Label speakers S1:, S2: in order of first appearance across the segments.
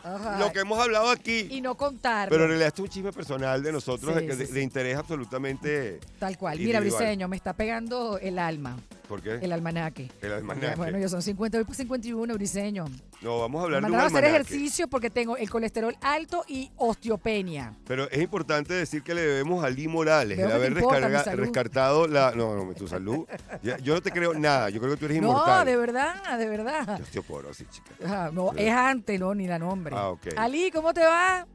S1: Ajá.
S2: lo que hemos hablado aquí.
S1: Y no contarlo.
S2: Pero en realidad esto es un chisme personal de nosotros,
S1: Sí,
S2: de
S1: sí.
S2: interés absolutamente
S1: Tal cual. Mira,
S2: individual.
S1: Briseño, me está pegando el alma,
S2: ¿Por qué?
S1: el almanaque.
S2: El almanaque.
S1: Bueno, yo son 50, voy por 51, Briseño.
S2: No, vamos a
S1: Me
S2: hablar de un
S1: mandaron a hacer
S2: almanaque.
S1: ejercicio porque tengo el colesterol alto y osteopenia.
S2: Pero es importante decir que le debemos a Lee Morales
S1: Veo
S2: el
S1: que te
S2: haber
S1: importa mi salud.
S2: rescatado la... No, tu salud. Yo no te creo nada. Yo creo que tú eres
S1: No,
S2: inmortal.
S1: de verdad, de verdad.
S2: Yo osteoporosis, chica.
S1: Ajá, no,
S2: Sí.
S1: es antes, no, ni la nombre.
S2: Ah, ok.
S1: Ali, ¿cómo te va?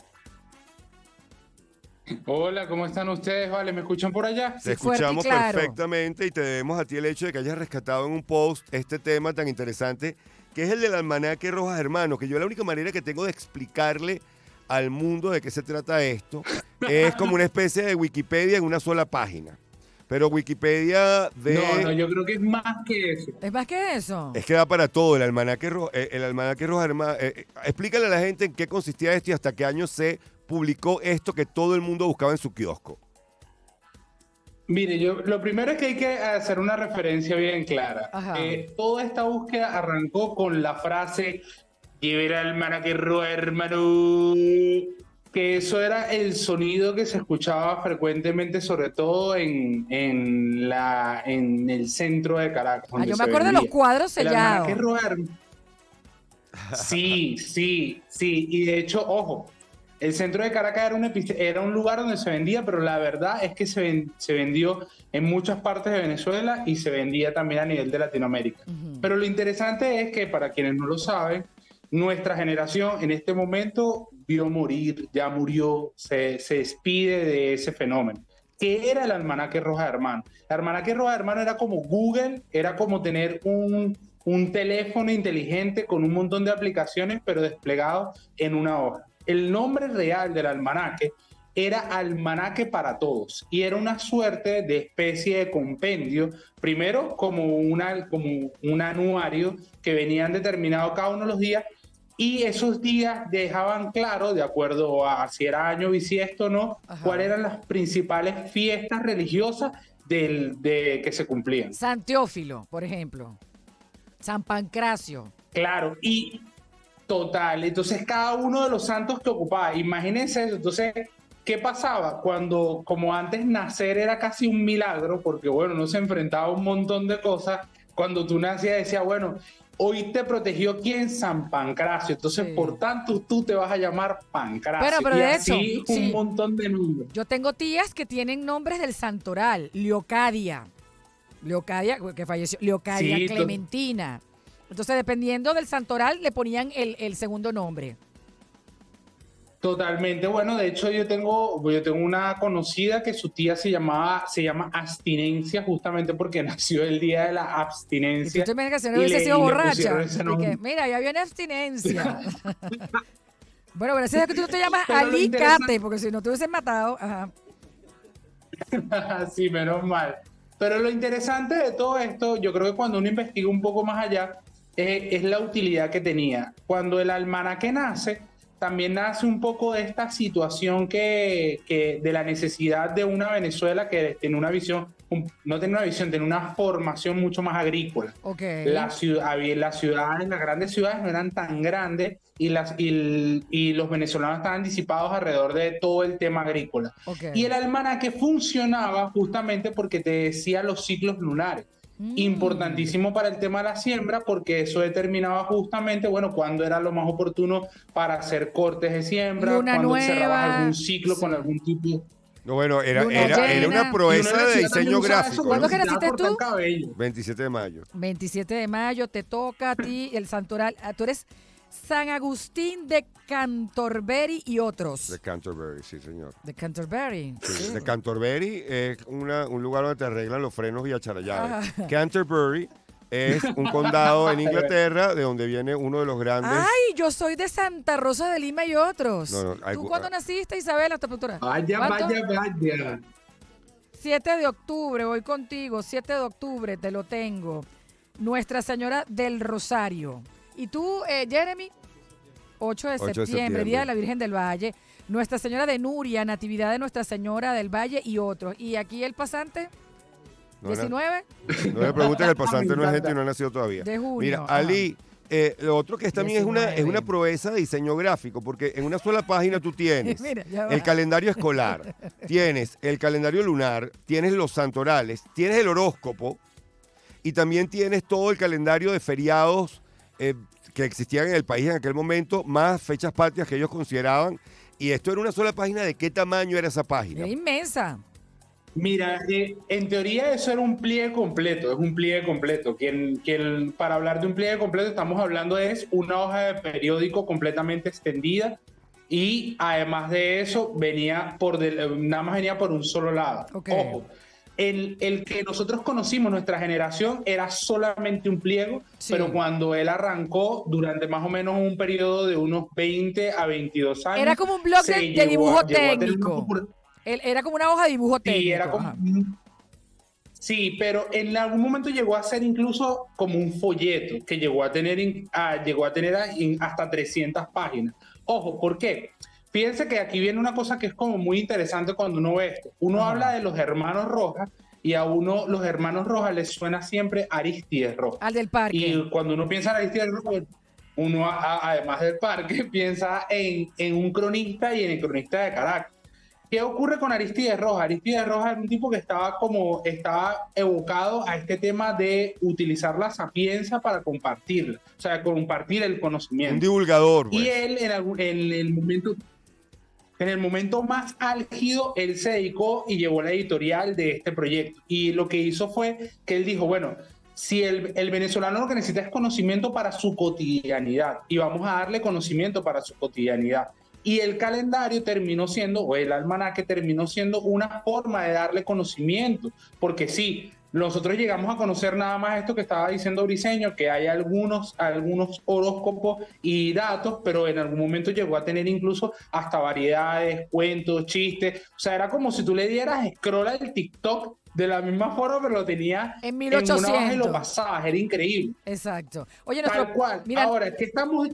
S3: Hola, ¿cómo están ustedes? Vale, ¿me escuchan por allá?
S2: Te
S1: Sí, fuerte y
S2: escuchamos
S1: claro.
S2: perfectamente y te debemos a ti el hecho de que hayas rescatado en un post este tema tan interesante que es el del almanaque Rojas Hermanos, que yo la única manera que tengo de explicarle al mundo de qué se trata esto es como una especie de Wikipedia en una sola página. Pero Wikipedia
S3: No, yo creo que es más que eso.
S1: ¿Es más que eso?
S2: es que da para todo, el almanaque Rojas Hermanos. Explícale a la gente en qué consistía esto y hasta qué año se publicó esto que todo el mundo buscaba en su kiosco.
S3: Mire, lo primero es que hay que hacer una referencia bien clara.
S1: Ajá.
S3: Toda esta búsqueda arrancó con la frase "Lleve el almanaque Rojas Hermano", que eso era el sonido que se escuchaba frecuentemente, sobre todo en el centro de Caracas.
S1: Ah,
S3: donde
S1: yo
S3: se
S1: me acuerdo de los
S3: vendía.
S1: cuadros
S3: El almanaque
S1: sellados.
S3: Rojas Hermano. Sí. Y de hecho, ojo, el centro de Caracas era un lugar donde se vendía, pero la verdad es que se vendió en muchas partes de Venezuela y se vendía también a nivel de Latinoamérica. Pero lo interesante es que, para quienes no lo saben, nuestra generación en este momento vio morir, ya murió, se despide de ese fenómeno. ¿Qué era el almanaque Rojas Hermano? El almanaque Rojas Hermano era como Google, era como tener un teléfono inteligente con un montón de aplicaciones, pero desplegado en una hoja. El nombre real del almanaque era Almanaque para Todos y era una suerte de especie de compendio, primero como un anuario que venían determinados cada uno de los días, y esos días dejaban claro, de acuerdo a si era año bisiesto o no,
S1: Ajá.
S3: cuáles eran las principales fiestas religiosas de que se cumplían.
S1: San Teófilo, por ejemplo. San Pancracio.
S3: Claro, y total, entonces cada uno de los santos que ocupaba, imagínense eso. Entonces, ¿qué pasaba? Cuando, como antes nacer era casi un milagro, porque bueno, uno se enfrentaba a un montón de cosas, cuando tú nacías decía, bueno, hoy te protegió ¿quién? San Pancracio, entonces
S1: Sí.
S3: por tanto tú te vas a llamar Pancracio.
S1: Pero
S3: y
S1: de
S3: así
S1: hecho,
S3: un
S1: sí.
S3: montón de nombres.
S1: Yo tengo tías que tienen nombres del santoral. Leocadia, que falleció. Leocadia
S3: Sí,
S1: Clementina. Entonces, dependiendo del santoral, le ponían el segundo nombre.
S3: Totalmente, bueno, de hecho yo tengo una conocida que su tía se llama Abstinencia, justamente porque nació el día de la
S1: Y tú
S3: abstinencia.
S1: te imaginas que si no
S3: y
S1: hubiese
S3: le-
S1: sido
S3: y le
S1: borracha.
S3: pusieron ese
S1: Y
S3: nombre.
S1: que, mira, ya viene abstinencia. Bueno, gracias a que tú no te llamas
S3: Pero lo
S1: Alicate,
S3: interesante-
S1: porque si no te hubiesen matado. Ajá.
S3: Sí, menos mal. Pero lo interesante de todo esto, yo creo que cuando uno investiga un poco más allá, es la utilidad que tenía. Cuando el almanaque nace, también nace un poco de esta situación de la necesidad de una Venezuela que tiene una visión, no tiene una visión, tiene una formación mucho más agrícola.
S1: Ok.
S3: Las ciudades, las grandes ciudades no eran tan grandes y los venezolanos estaban disipados alrededor de todo el tema agrícola.
S1: Ok.
S3: Y el almanaque funcionaba justamente porque te decía los ciclos lunares. Importantísimo para el tema de la siembra, porque eso determinaba justamente, bueno, cuándo era lo más oportuno para hacer cortes de siembra,
S1: Luna
S3: cuándo
S1: nueva,
S3: cerrabas algún ciclo
S1: sí.
S3: con algún tipo.
S2: No, bueno, era
S1: Luna llena.
S2: una
S3: Y uno
S2: proeza
S3: en la
S2: de
S3: ciudad también
S2: diseño
S3: usaba eso
S2: gráfico.
S3: cuando
S1: ¿Cuándo que
S3: se estaba
S1: naciste tú?
S3: cortando el cabello.
S2: 27 de mayo.
S1: 27 de mayo, te toca a ti el santoral. Tú eres San Agustín de Canterbury y otros.
S2: De Canterbury, sí, señor.
S1: De Canterbury.
S2: Sí,
S1: Sí.
S2: de Canterbury es un lugar donde te arreglan los frenos vía Charallave.
S1: Ajá.
S2: Canterbury es un condado en Inglaterra de donde viene uno de los grandes.
S1: Ay, yo soy de Santa Rosa de Lima y otros.
S2: No,
S1: ¿Tú cuándo naciste, Isabela, esta productora?
S3: Vaya,
S1: ¿Cuánto?
S3: vaya.
S1: 7 de octubre, voy contigo. 7 de octubre, te lo tengo. Nuestra Señora del Rosario. ¿Y tú, Jeremy? 8 de
S2: 8 de
S1: septiembre,
S2: septiembre.
S1: Día de la Virgen del Valle. Nuestra Señora de Nuria, Natividad de Nuestra Señora del Valle y otros. ¿Y aquí el pasante?
S2: No,
S1: 19
S2: no le pregunten, el pasante no es
S3: Me
S2: gente y
S3: encanta.
S2: no ha nacido todavía.
S1: de junio.
S2: Mira,
S1: Ajá.
S2: Ali, lo otro que también es una proeza de diseño gráfico, porque en una sola página tú tienes
S1: Mira, ya va.
S2: el calendario escolar, tienes el calendario lunar, tienes los santorales, tienes el horóscopo y también tienes todo el calendario de feriados que existían en el país en aquel momento, más fechas patrias que ellos consideraban. Y esto era una sola página. ¿De qué tamaño era esa página?
S1: Es inmensa.
S3: Mira, en teoría eso era un pliegue completo, es un pliegue completo. Para hablar de un pliegue completo estamos hablando es una hoja de periódico completamente extendida y además de eso nada más venía por un solo lado.
S1: Okay.
S3: Ojo, el que nosotros conocimos, nuestra generación, era solamente un pliego,
S1: Sí.
S3: pero cuando él arrancó durante más o menos un periodo de unos 20 a 22 años.
S1: Era como un blog de dibujo técnico. Era como una hoja de dibujo técnico.
S3: Sí, era como, sí, pero en algún momento llegó a ser incluso como un folleto que llegó a tener hasta 300 páginas. Ojo, ¿por qué? Fíjense que aquí viene una cosa que es como muy interesante cuando uno ve esto. Uno habla de los hermanos Rojas y a uno los hermanos Rojas les suena siempre Arístides Rojas.
S1: Al del parque.
S3: Y cuando uno piensa en Arístides Rojas, uno además del parque piensa en un cronista y en el cronista de Caracas. ¿Qué ocurre con Arístides Rojas? Arístides Rojas era un tipo que estaba evocado a este tema de utilizar la sapiencia para compartirla, o sea, compartir el conocimiento.
S2: Un divulgador.
S3: Y él, en el momento más álgido, él se dedicó y llevó la editorial de este proyecto. Y lo que hizo fue que él dijo, bueno, si el venezolano lo que necesita es conocimiento para su cotidianidad, y vamos a darle conocimiento para su cotidianidad. Y el calendario terminó siendo, o el almanaque terminó siendo una forma de darle conocimiento, porque sí, nosotros llegamos a conocer nada más esto que estaba diciendo Briseño, que hay algunos horóscopos y datos, pero en algún momento llegó a tener incluso hasta variedades, cuentos, chistes, o sea, era como si tú le dieras scroll al TikTok de la misma forma, pero lo tenía
S1: en 1800.
S3: En una hoja y lo pasabas, era increíble.
S1: Exacto. Oye,
S3: tal cual.
S1: Mira,
S3: ahora, ¿qué estamos?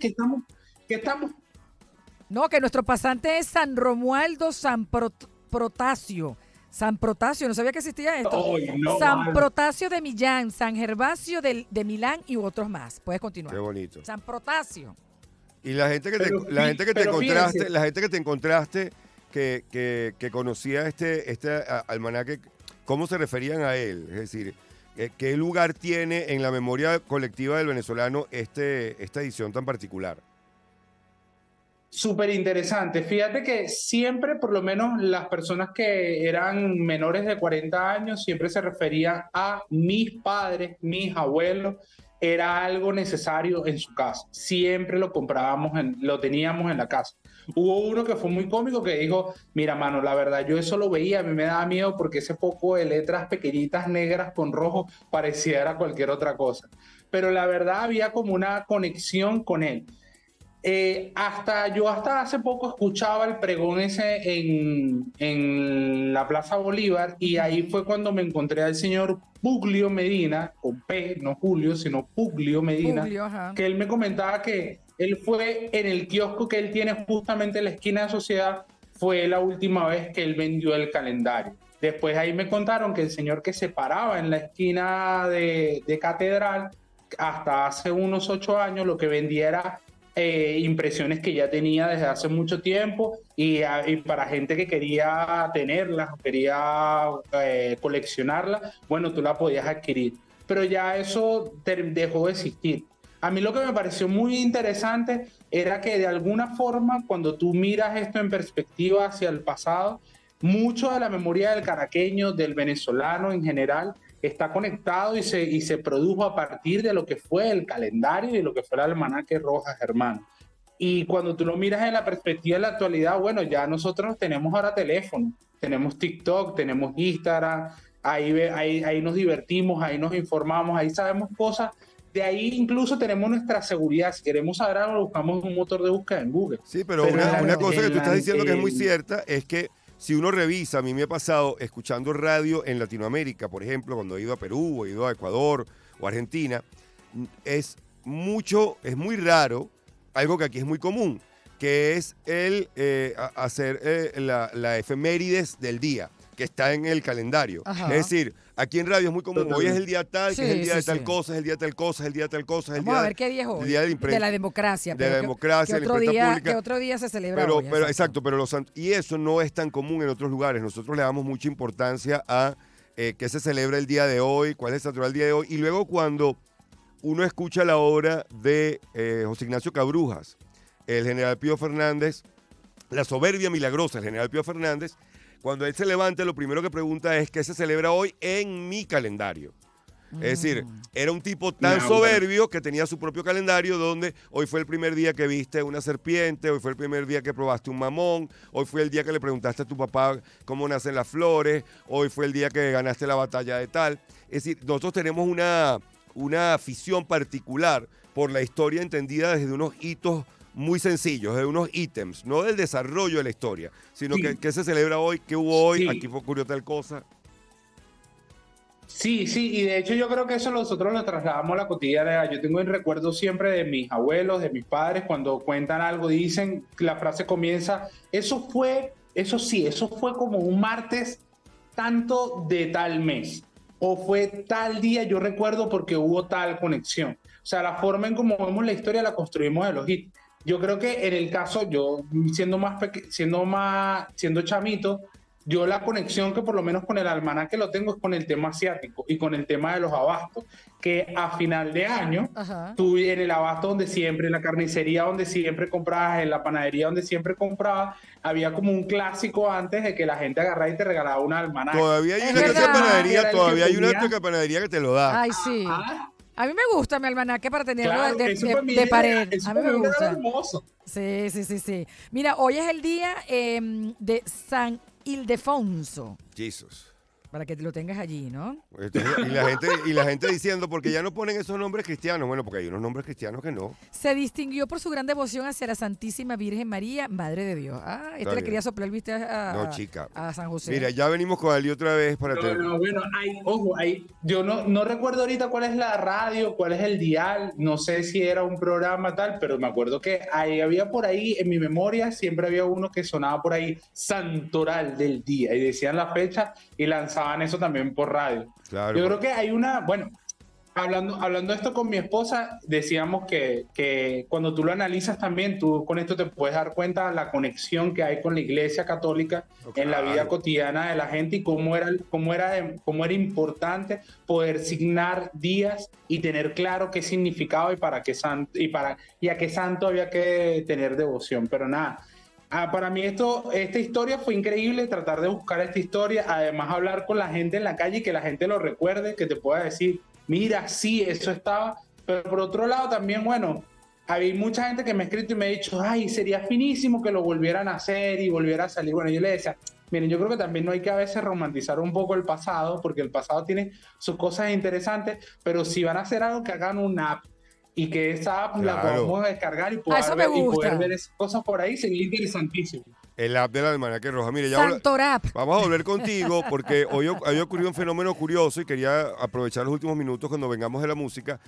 S1: No, que nuestro pasante es San Romualdo San Protasio. San Protasio, no sabía que existía esto.
S3: Oh, no,
S1: San Protasio de Millán, San Gervasio de Milán y otros más. Puedes continuar.
S2: Qué bonito.
S1: San Protasio.
S2: Y la gente que te encontraste que conocía este almanaque, ¿cómo se referían a él? Es decir, ¿qué lugar tiene en la memoria colectiva del venezolano esta edición tan particular?
S3: Súper interesante. Fíjate que siempre, por lo menos las personas que eran menores de 40 años, siempre se referían a mis padres, mis abuelos. Era algo necesario en su casa. Siempre lo comprábamos, lo teníamos en la casa. Hubo uno que fue muy cómico que dijo, mira, mano, la verdad, yo eso lo veía, a mí me daba miedo porque ese poco de letras pequeñitas negras con rojo pareciera cualquier otra cosa. Pero la verdad había como una conexión con él. Hasta hace poco escuchaba el pregón ese en la Plaza Bolívar y ahí fue cuando me encontré al señor Puglio Medina, con P, no Julio, sino Puglio Medina, que él me comentaba que él fue en el kiosco que él tiene justamente en la esquina de Sociedad, fue la última vez que él vendió el calendario. Después ahí me contaron que el señor que se paraba en la esquina de Catedral, hasta hace unos 8 años, lo que vendía era impresiones que ya tenía desde hace mucho tiempo y para gente que quería tenerlas, quería coleccionarlas, bueno, tú la podías adquirir. Pero ya eso dejó de existir. A mí lo que me pareció muy interesante era que de alguna forma, cuando tú miras esto en perspectiva hacia el pasado, mucho de la memoria del caraqueño, del venezolano en general, está conectado y se produjo a partir de lo que fue el calendario y de lo que fue el almanaque Rojas, hermano. Y cuando tú lo miras en la perspectiva de la actualidad, bueno, ya nosotros tenemos ahora teléfono, tenemos TikTok, tenemos Instagram, ahí nos divertimos, ahí nos informamos, ahí sabemos cosas. De ahí incluso tenemos nuestra seguridad. Si queremos saber algo, buscamos un motor de búsqueda en Google.
S2: Sí, pero una cosa que tú estás diciendo que es muy cierta es que si uno revisa, a mí me ha pasado escuchando radio en Latinoamérica, por ejemplo, cuando he ido a Perú, he ido a Ecuador o Argentina, es muy raro, algo que aquí es muy común, que es el hacer la efemérides del día, que está en el calendario.
S1: Ajá.
S2: Es decir, aquí en radio es muy común. Hoy es
S3: Totalmente.
S2: el día tal, que es el
S1: Sí,
S2: día
S1: sí,
S2: de tal
S1: sí.
S2: cosa, es el día de tal cosa, es el día de tal cosa, es el
S1: Vamos
S2: día
S1: a ver qué día es hoy.
S2: día de la imprenta.
S1: De la democracia.
S2: De
S1: pero
S2: la
S1: que-
S2: democracia,
S1: que
S2: la
S1: otro
S2: imprenta
S1: día,
S2: pública.
S1: que otro día se celebra
S2: Pero,
S1: hoy.
S2: exacto, pero y eso no es tan común en otros lugares. Nosotros le damos mucha importancia a qué se celebra el día de hoy, cuál es el santoral del día de hoy. Y luego cuando uno escucha la obra de José Ignacio Cabrujas, el general Pío Fernández, La soberbia milagrosa, el general Pío Fernández, cuando él se levanta, lo primero que pregunta es qué se celebra hoy en mi calendario. Es decir, era un tipo tan soberbio que tenía su propio calendario donde hoy fue el primer día que viste una serpiente, hoy fue el primer día que probaste un mamón, hoy fue el día que le preguntaste a tu papá cómo nacen las flores, hoy fue el día que ganaste la batalla de tal. Es decir, nosotros tenemos una afición particular por la historia entendida desde unos hitos muy sencillos, desde unos ítems, no del desarrollo de la historia, sino
S3: Sí.
S2: que se celebra hoy, qué hubo hoy,
S3: Sí.
S2: aquí ocurrió tal cosa.
S3: Sí, sí, y de hecho yo creo que eso nosotros lo trasladamos a la cotidianidad. Yo tengo el recuerdo siempre de mis abuelos, de mis padres, cuando cuentan algo, dicen, la frase comienza, eso fue como un martes tanto de tal mes, o fue tal día, yo recuerdo porque hubo tal conexión. O sea, la forma en cómo vemos la historia la construimos de los hits. Yo creo que en el caso, yo siendo chamito, yo la conexión que por lo menos con el almanaque lo tengo es con el tema asiático y con el tema de los abastos, que a final de año,
S1: Ajá.
S3: tú en el abasto donde siempre, en la carnicería donde siempre comprabas, en la panadería donde siempre comprabas, había como un clásico antes de que la gente agarrara y te regalaba un almanaque.
S2: Todavía hay
S1: Es
S2: una
S1: verdad.
S2: tienda de panadería,
S3: Era el
S2: todavía
S3: que
S2: hay una
S3: ponía-
S2: tienda de panadería que te lo da.
S1: Ay, sí.
S3: Ah,
S1: A mí me gusta mi almanaque para tenerlo
S3: claro, eso para mí
S1: de
S3: era-
S1: pared.
S3: eso
S1: A mí
S3: para
S1: me
S3: mí era
S1: gusta.
S3: hermoso.
S1: Sí, sí, sí, sí. Mira, hoy es el día de San Ildefonso,
S2: Jesus.
S1: para que lo tengas allí, ¿no?
S2: Entonces, y la gente diciendo, porque ya no ponen esos nombres cristianos. Bueno, porque hay unos nombres cristianos que no.
S1: Se distinguió por su gran devoción hacia la Santísima Virgen María, Madre de Dios. Ah,
S2: Está
S1: le
S2: bien.
S1: quería soplar el viste
S2: No, chica.
S1: a San José.
S2: Mira, ya venimos con Ali otra vez para
S3: No, bueno, yo no recuerdo ahorita cuál es la radio, cuál es el dial, no sé si era un programa tal, pero me acuerdo que ahí había por ahí, en mi memoria, siempre había uno que sonaba por ahí, Santoral del Día, y decían la fecha y lanzaban eso también por radio.
S2: Claro.
S3: Yo creo que hay bueno, hablando esto con mi esposa, decíamos que cuando tú lo analizas también, tú con esto te puedes dar cuenta de la conexión que hay con la Iglesia Católica en la vida
S2: Claro.
S3: cotidiana de la gente y cómo era importante poder signar días y tener claro qué significaba y para qué santo y a qué santo había que tener devoción. Pero nada. Para mí esta historia fue increíble, tratar de buscar esta historia, además hablar con la gente en la calle y que la gente lo recuerde, que te pueda decir, mira, sí, eso estaba, pero por otro lado también, bueno, hay mucha gente que me ha escrito y me ha dicho, ay, sería finísimo que lo volvieran a hacer y volviera a salir. Bueno, yo le decía, miren, yo creo que también no hay que a veces romantizar un poco el pasado, porque el pasado tiene sus cosas interesantes, pero si van a hacer algo, que hagan una app y que esa app la
S2: Claro.
S3: podamos descargar y
S1: eso me gusta.
S3: poder ver esas cosas por ahí, sería interesantísimo.
S2: El app del almanaque roja. Mire, ya
S1: Santorap.
S2: vamos a volver contigo porque hoy había ocurrido un fenómeno curioso y quería aprovechar los últimos minutos cuando vengamos de la música,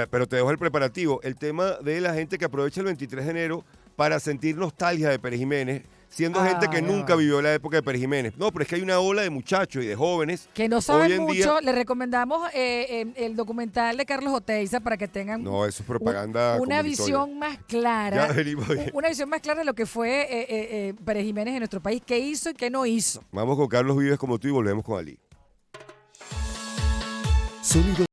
S2: pero te dejo el preparativo. El tema de la gente que aprovecha el 23 de enero para sentir nostalgia de Pérez Jiménez, siendo gente que nunca vivió la época de Pérez Jiménez. No, pero es que hay una ola de muchachos y de jóvenes
S1: Que no saben
S2: hoy en
S1: mucho,
S2: día.
S1: le recomendamos el documental de Carlos Oteiza para que tengan
S2: No, eso es propaganda.
S1: una
S2: comunitaria.
S1: visión más clara.
S2: Ya venimos bien.
S1: Una visión más clara de lo que fue Pérez Jiménez en nuestro país, qué hizo y qué no hizo.
S2: Vamos con Carlos Vives como tú y volvemos con Ali.
S4: Sonido